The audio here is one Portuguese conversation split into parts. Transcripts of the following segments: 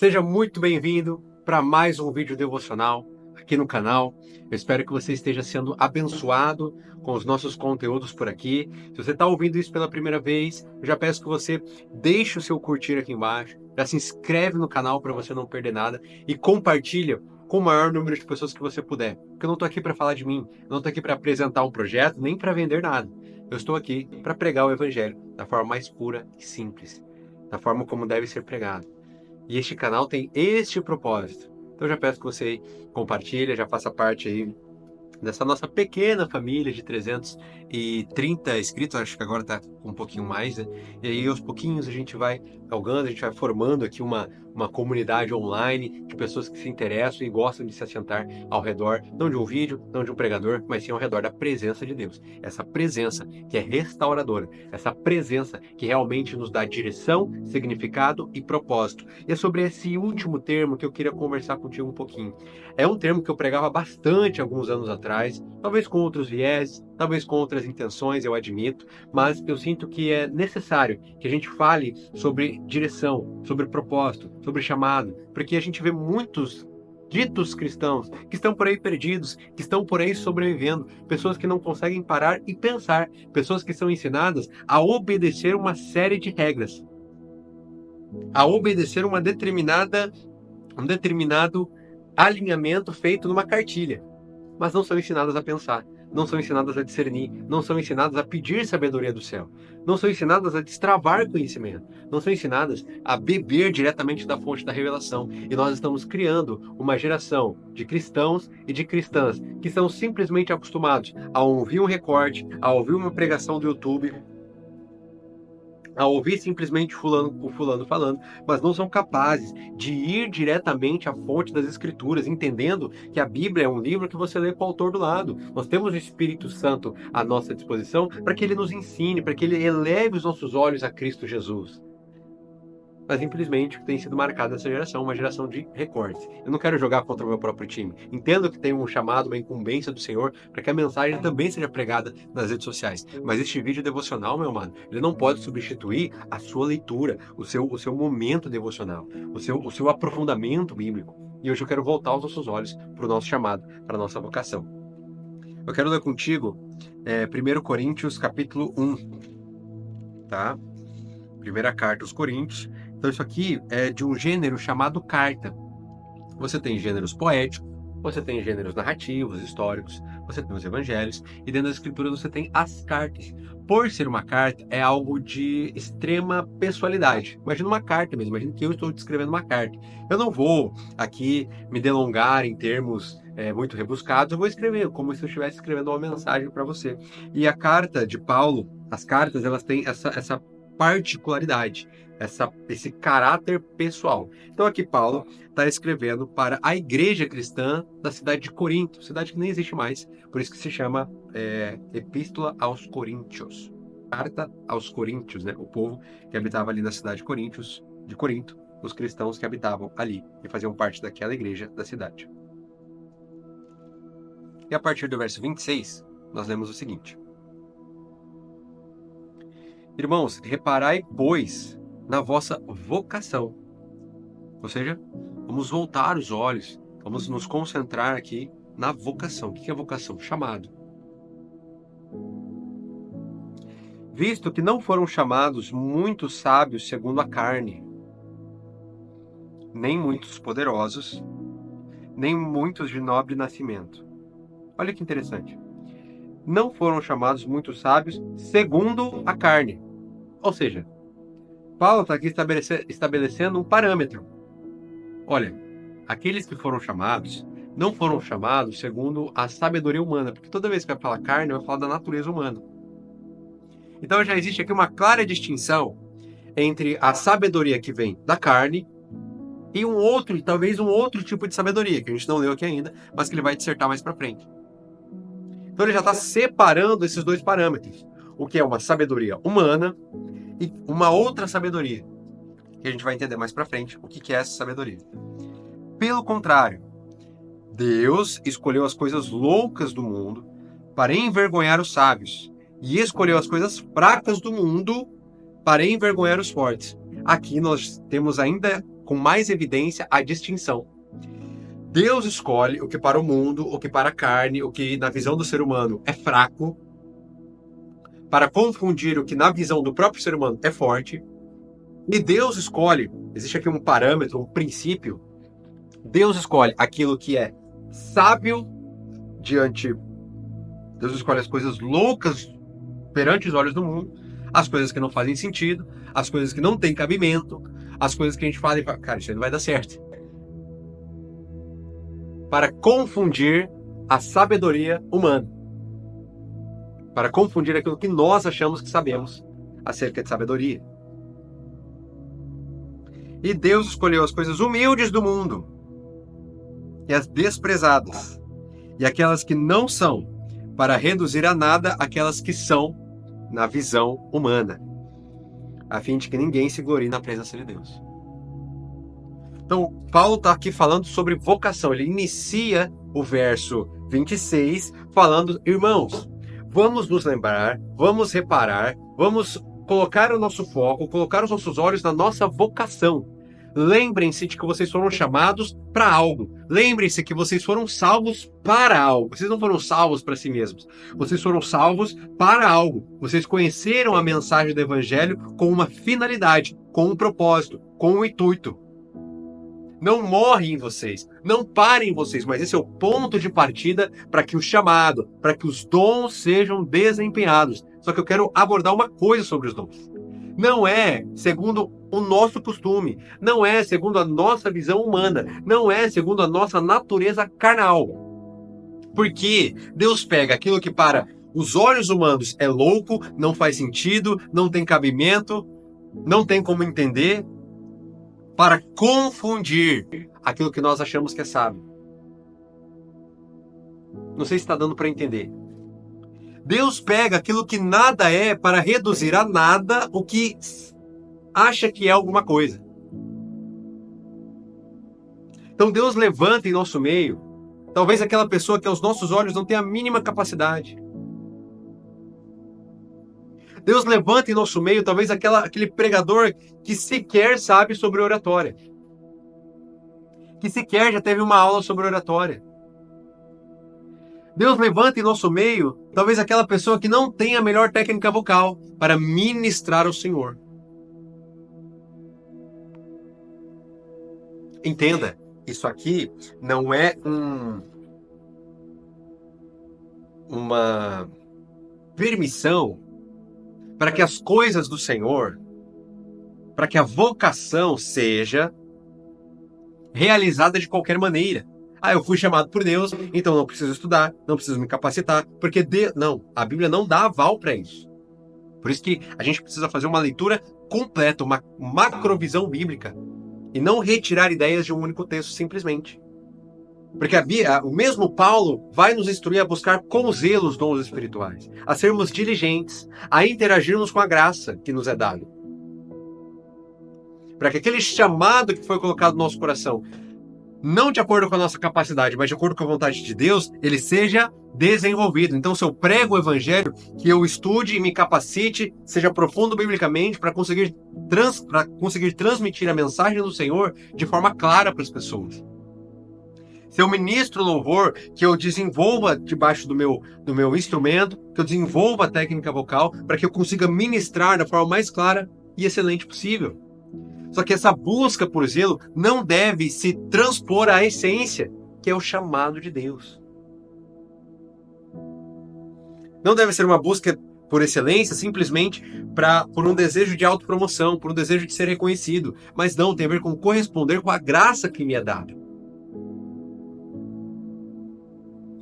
Seja muito bem-vindo para mais um vídeo devocional aqui no canal. Eu espero que você esteja sendo abençoado com os nossos conteúdos por aqui. Se você está ouvindo isso pela primeira vez, eu já peço que você deixe o seu curtir aqui embaixo, já se inscreve no canal para você não perder nada e compartilha com o maior número de pessoas que você puder. Porque eu não estou aqui para falar de mim, eu não estou aqui para apresentar um projeto, nem para vender nada. Eu estou aqui para pregar o Evangelho da forma mais pura e simples, da forma como deve ser pregado. E este canal tem este propósito. Então eu já peço que você compartilhe, já faça parte aí dessa nossa pequena família de 330 inscritos, acho que agora está com um pouquinho mais, né? E aí aos pouquinhos a gente vai galgando, a gente vai formando aqui uma comunidade online de pessoas que se interessam e gostam de se assentar ao redor, não de um vídeo, não de um pregador, mas sim ao redor da presença de Deus. Essa presença que é restauradora, essa presença que realmente nos dá direção, significado e propósito. E é sobre esse último termo que eu queria conversar contigo um pouquinho. É um termo que eu pregava bastante alguns anos atrás, talvez com outros viés, talvez com outras intenções, eu admito, mas eu sinto que é necessário que a gente fale sobre direção, sobre propósito, sobre chamado, porque a gente vê muitos ditos cristãos que estão por aí perdidos, que estão por aí sobrevivendo, pessoas que não conseguem parar e pensar, pessoas que são ensinadas a obedecer uma série de regras, a obedecer um determinado alinhamento feito numa cartilha, mas não são ensinadas a pensar, não são ensinadas a discernir, não são ensinadas a pedir sabedoria do céu, não são ensinadas a destravar conhecimento, não são ensinadas a beber diretamente da fonte da revelação. E nós estamos criando uma geração de cristãos e de cristãs que são simplesmente acostumados a ouvir um recorte, a ouvir uma pregação do YouTube, a ouvir simplesmente fulano falando, mas não são capazes de ir diretamente à fonte das escrituras, entendendo que a Bíblia é um livro que você lê com o autor do lado. Nós temos o Espírito Santo à nossa disposição para que ele nos ensine, para que ele eleve os nossos olhos a Cristo Jesus. Mas infelizmente tem sido marcada essa geração, uma geração de recortes. Eu não quero jogar contra o meu próprio time. Entendo que tem um chamado, uma incumbência do Senhor para que a mensagem também seja pregada nas redes sociais. Mas este vídeo devocional, meu amado, ele não pode substituir a sua leitura, o seu momento devocional, o seu aprofundamento bíblico. E hoje eu quero voltar os nossos olhos para o nosso chamado, para a nossa vocação. Eu quero ler contigo 1 Coríntios capítulo 1, tá? Primeira carta aos Coríntios. Então isso aqui é de um gênero chamado carta. Você tem gêneros poéticos, você tem gêneros narrativos, históricos, você tem os evangelhos, e dentro das escrituras você tem as cartas. Por ser uma carta, é algo de extrema pessoalidade. Imagina uma carta mesmo, imagina que eu estou descrevendo uma carta. Eu não vou aqui me delongar em termos muito rebuscados, eu vou escrever como se eu estivesse escrevendo uma mensagem para você. E a carta de Paulo, as cartas, elas têm essa particularidade, esse caráter pessoal. Então aqui Paulo está escrevendo para a igreja cristã da cidade de Corinto, cidade que nem existe mais, por isso que se chama Epístola aos Coríntios, carta aos Coríntios, né? O povo que habitava ali na cidade de Corinto, os cristãos que habitavam ali e faziam parte daquela igreja da cidade. E a partir do verso 26, nós lemos o seguinte: Irmãos, reparai, pois, na vossa vocação. Ou seja, vamos voltar os olhos, vamos nos concentrar aqui na vocação. O que é vocação? Chamado. Visto que não foram chamados muitos sábios segundo a carne, nem muitos poderosos, nem muitos de nobre nascimento. Olha que interessante. Não foram chamados muitos sábios segundo a carne. Ou seja, Paulo está aqui estabelecendo um parâmetro. Olha, aqueles que foram chamados não foram chamados segundo a sabedoria humana, porque toda vez que vai falar carne, vai falar da natureza humana. Então já existe aqui uma clara distinção entre a sabedoria que vem da carne e talvez um outro tipo de sabedoria, que a gente não leu aqui ainda, mas que ele vai dissertar mais para frente. Então ele já está separando esses dois parâmetros, o que é uma sabedoria humana e uma outra sabedoria, que a gente vai entender mais para frente o que é essa sabedoria. Pelo contrário, Deus escolheu as coisas loucas do mundo para envergonhar os sábios, e escolheu as coisas fracas do mundo para envergonhar os fortes. Aqui nós temos ainda com mais evidência a distinção. Deus escolhe o que para o mundo, o que para a carne, o que na visão do ser humano é fraco, para confundir o que na visão do próprio ser humano é forte. E Deus escolhe, existe aqui um parâmetro, um princípio, Deus escolhe aquilo que é sábio diante. Deus escolhe as coisas loucas perante os olhos do mundo, as coisas que não fazem sentido, as coisas que não têm cabimento, as coisas que a gente fala e fala, cara, isso aí não vai dar certo. Para confundir a sabedoria humana. Para confundir aquilo que nós achamos que sabemos acerca de sabedoria. E Deus escolheu as coisas humildes do mundo e as desprezadas e aquelas que não são, para reduzir a nada aquelas que são na visão humana, a fim de que ninguém se glorie na presença de Deus. Então, Paulo está aqui falando sobre vocação. Ele inicia o verso 26 falando, irmãos, vamos nos lembrar, vamos reparar, vamos colocar o nosso foco, colocar os nossos olhos na nossa vocação. Lembrem-se de que vocês foram chamados para algo. Lembrem-se que vocês foram salvos para algo. Vocês não foram salvos para si mesmos. Vocês foram salvos para algo. Vocês conheceram a mensagem do Evangelho com uma finalidade, com um propósito, com um intuito. Não morre em vocês, não pare em vocês, mas esse é o ponto de partida para que o chamado, para que os dons sejam desempenhados. Só que eu quero abordar uma coisa sobre os dons. Não é segundo o nosso costume, não é segundo a nossa visão humana, não é segundo a nossa natureza carnal. Porque Deus pega aquilo que para os olhos humanos é louco, não faz sentido, não tem cabimento, não tem como entender, para confundir aquilo que nós achamos que é sábio. Não sei se está dando para entender. Deus pega aquilo que nada é para reduzir a nada o que acha que é alguma coisa. Então Deus levanta em nosso meio, talvez aquela pessoa que aos nossos olhos não tem a mínima capacidade. Deus levanta em nosso meio, talvez aquele pregador que sequer sabe sobre oratória. Que sequer já teve uma aula sobre oratória. Deus levanta em nosso meio, talvez aquela pessoa que não tem a melhor técnica vocal para ministrar ao Senhor. Entenda, isso aqui não é uma permissão para que as coisas do Senhor, para que a vocação seja realizada de qualquer maneira. Eu fui chamado por Deus, então não preciso estudar, não preciso me capacitar, porque não, a Bíblia não dá aval para isso. Por isso que a gente precisa fazer uma leitura completa, uma macrovisão bíblica, e não retirar ideias de um único texto simplesmente. Porque o mesmo Paulo vai nos instruir a buscar com zelo os dons espirituais, a sermos diligentes, a interagirmos com a graça que nos é dada. Para que aquele chamado que foi colocado no nosso coração, não de acordo com a nossa capacidade, mas de acordo com a vontade de Deus, ele seja desenvolvido. Então, se eu prego o Evangelho, que eu estude e me capacite, seja profundo biblicamente, para conseguir transmitir a mensagem do Senhor de forma clara para as pessoas. Se eu ministro louvor, que eu desenvolva debaixo do meu instrumento, que eu desenvolva a técnica vocal, para que eu consiga ministrar da forma mais clara e excelente possível. Só que essa busca por zelo não deve se transpor à essência, que é o chamado de Deus. Não deve ser uma busca por excelência simplesmente por um desejo de autopromoção, por um desejo de ser reconhecido. Mas não, tem a ver com corresponder com a graça que me é dada.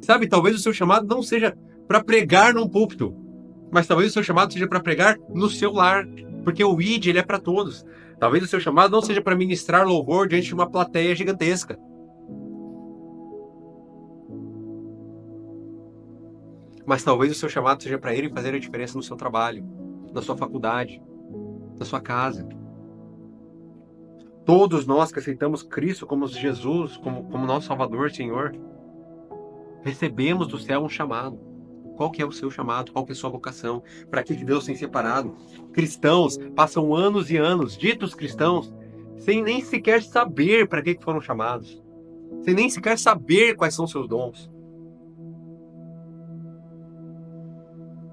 Sabe, talvez o seu chamado não seja para pregar num púlpito, mas talvez o seu chamado seja para pregar no seu lar, porque o ID ele é para todos. Talvez o seu chamado não seja para ministrar louvor diante de uma plateia gigantesca. Mas talvez o seu chamado seja para ir fazer a diferença no seu trabalho, na sua faculdade, na sua casa. Todos nós que aceitamos Cristo como Jesus, como nosso Salvador, Senhor, recebemos do céu um chamado. Qual que é o seu chamado? Qual que é a sua vocação? Para que Deus tem separado? Cristãos passam anos e anos, ditos cristãos, sem nem sequer saber para que foram chamados, sem nem sequer saber quais são seus dons.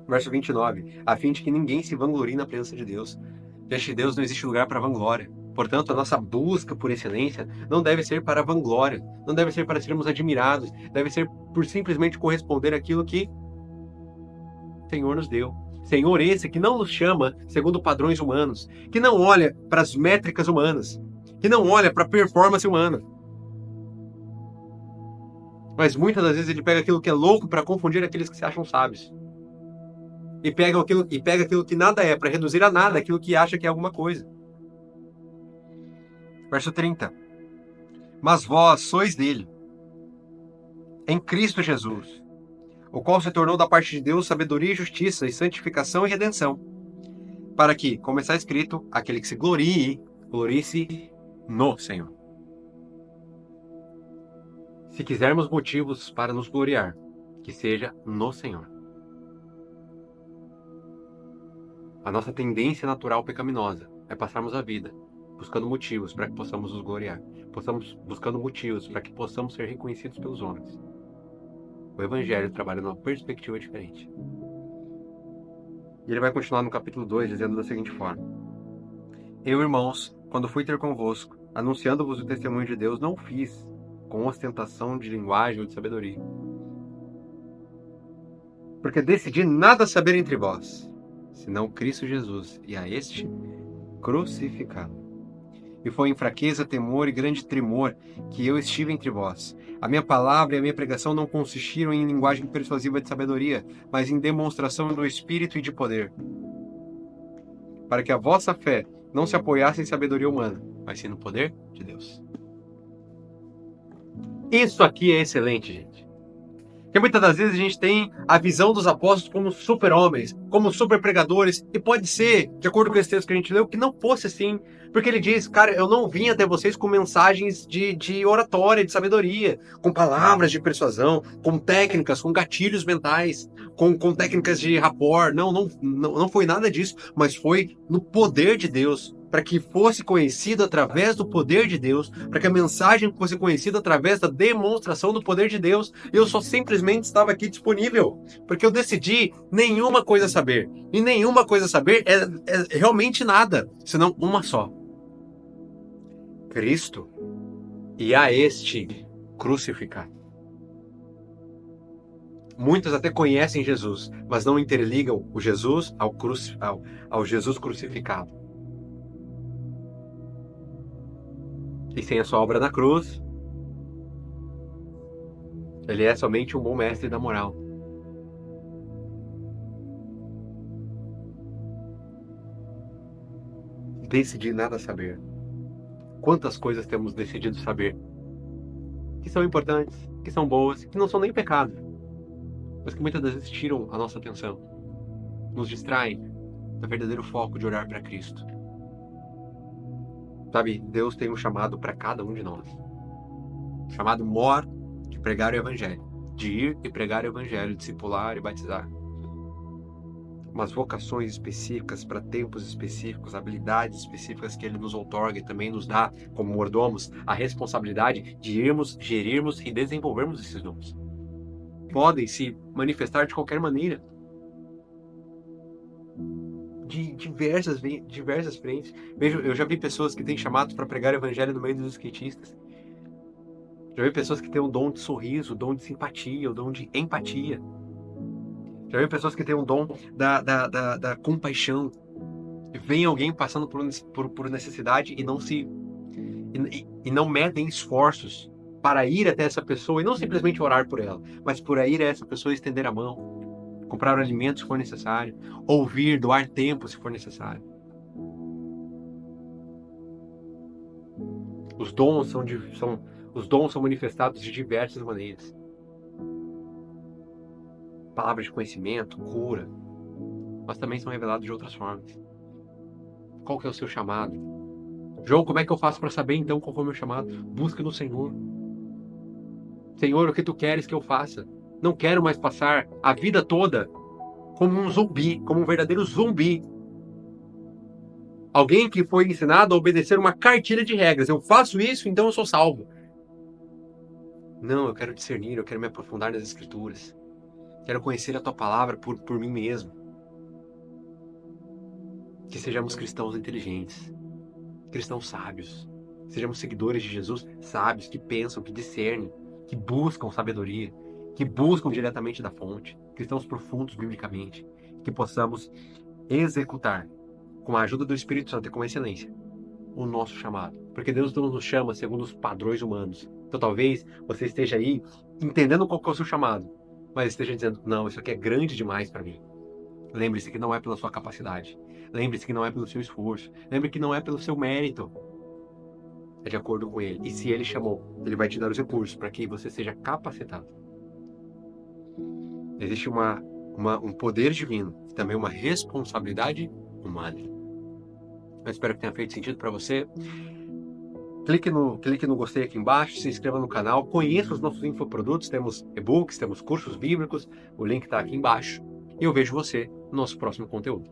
Verso 29. A fim de que ninguém se vanglorie na presença de Deus. Diante de Deus não existe lugar para vanglória. Portanto, a nossa busca por excelência não deve ser para vanglória, não deve ser para sermos admirados, deve ser por simplesmente corresponder àquilo que o Senhor nos deu. Senhor esse que não nos chama segundo padrões humanos, que não olha para as métricas humanas, que não olha para a performance humana. Mas muitas das vezes ele pega aquilo que é louco para confundir aqueles que se acham sábios. E pega aquilo que nada é para reduzir a nada aquilo que acha que é alguma coisa. Verso 30. Mas vós sois dele, em Cristo Jesus, o qual se tornou da parte de Deus sabedoria e justiça, e santificação e redenção, para que, como está escrito, aquele que se glorie-se no Senhor. Se quisermos motivos para nos gloriar, que seja no Senhor. A nossa tendência natural pecaminosa é passarmos a vida buscando motivos para que possamos nos gloriar, buscando motivos para que possamos ser reconhecidos pelos homens. O Evangelho trabalha numa perspectiva diferente. E ele vai continuar no capítulo 2, dizendo da seguinte forma: Eu, irmãos, quando fui ter convosco, anunciando-vos o testemunho de Deus, não o fiz com ostentação de linguagem ou de sabedoria. Porque decidi nada saber entre vós, senão Cristo Jesus, e a este crucificado. E foi em fraqueza, temor e grande tremor que eu estive entre vós. A minha palavra e a minha pregação não consistiram em linguagem persuasiva de sabedoria, mas em demonstração do Espírito e de poder, para que a vossa fé não se apoiasse em sabedoria humana, mas sim no poder de Deus. Isso aqui é excelente, gente. Porque muitas das vezes a gente tem a visão dos apóstolos como super-homens, como super-pregadores, e pode ser, de acordo com esse texto que a gente leu, que não fosse assim. Porque ele diz, cara, eu não vim até vocês com mensagens de oratória, de sabedoria, com palavras de persuasão, com técnicas, com gatilhos mentais, com técnicas de rapport. Não foi nada disso, mas foi no poder de Deus, para que fosse conhecido através do poder de Deus, para que a mensagem fosse conhecida através da demonstração do poder de Deus. Eu só simplesmente estava aqui disponível, porque eu decidi nenhuma coisa saber. E nenhuma coisa saber é realmente nada, senão uma só: Cristo e a este crucificado. Muitos até conhecem Jesus, mas não interligam o Jesus ao Jesus crucificado. E sem a sua obra na cruz, ele é somente um bom mestre da moral. Decidi nada saber. Quantas coisas temos decidido saber, que são importantes, que são boas, que não são nem pecado, mas que muitas das vezes tiram a nossa atenção, nos distraem do verdadeiro foco de olhar para Cristo. Sabe, Deus tem um chamado para cada um de nós. Um chamado maior de pregar o Evangelho, de ir e pregar o Evangelho, discipular e batizar. Umas vocações específicas para tempos específicos, habilidades específicas que Ele nos outorga e também nos dá, como mordomos, a responsabilidade de irmos, gerirmos e desenvolvermos esses dons. Podem se manifestar de qualquer maneira, de diversas frentes. Vejo, eu já vi pessoas que têm chamados para pregar o Evangelho no meio dos skatistas. Já vi pessoas que têm o dom de sorriso, o dom de simpatia, o dom de empatia. Já vi pessoas que têm o dom da compaixão. Vem alguém passando por necessidade e não medem esforços para ir até essa pessoa e não simplesmente orar por ela, mas por ir a essa pessoa e estender a mão, comprar alimentos se for necessário, ouvir, doar tempo se for necessário. Os dons são manifestados de diversas maneiras. Palavras de conhecimento, cura, mas também são revelados de outras formas. Qual que é o seu chamado? João, como é que eu faço para saber então qual foi o meu chamado? Busca no Senhor. Senhor, o que tu queres que eu faça? Não quero mais passar a vida toda como um zumbi, como um verdadeiro zumbi, Alguém que foi ensinado a obedecer uma cartilha de regras. Eu faço isso, então eu sou salvo. Não, eu quero discernir, eu quero me aprofundar nas Escrituras. Quero conhecer a Tua palavra por mim mesmo. Que sejamos cristãos inteligentes, cristãos sábios. Sejamos seguidores de Jesus sábios, que pensam, que discernem, que buscam sabedoria, que buscam diretamente da fonte. Cristãos profundos biblicamente. Que possamos executar, com a ajuda do Espírito Santo e com excelência, o nosso chamado. Porque Deus não nos chama segundo os padrões humanos. Então talvez você esteja aí entendendo qual que é o seu chamado, mas esteja dizendo, não, isso aqui é grande demais para mim. Lembre-se que não é pela sua capacidade. Lembre-se que não é pelo seu esforço. Lembre que não é pelo seu mérito. É de acordo com Ele. E se Ele chamou, Ele vai te dar os recursos para que você seja capacitado. Existe um poder divino e também uma responsabilidade humana. Eu espero que tenha feito sentido para você. Clique no gostei aqui embaixo, se inscreva no canal, conheça os nossos infoprodutos, temos e-books, temos cursos bíblicos, o link está aqui embaixo. E eu vejo você no nosso próximo conteúdo.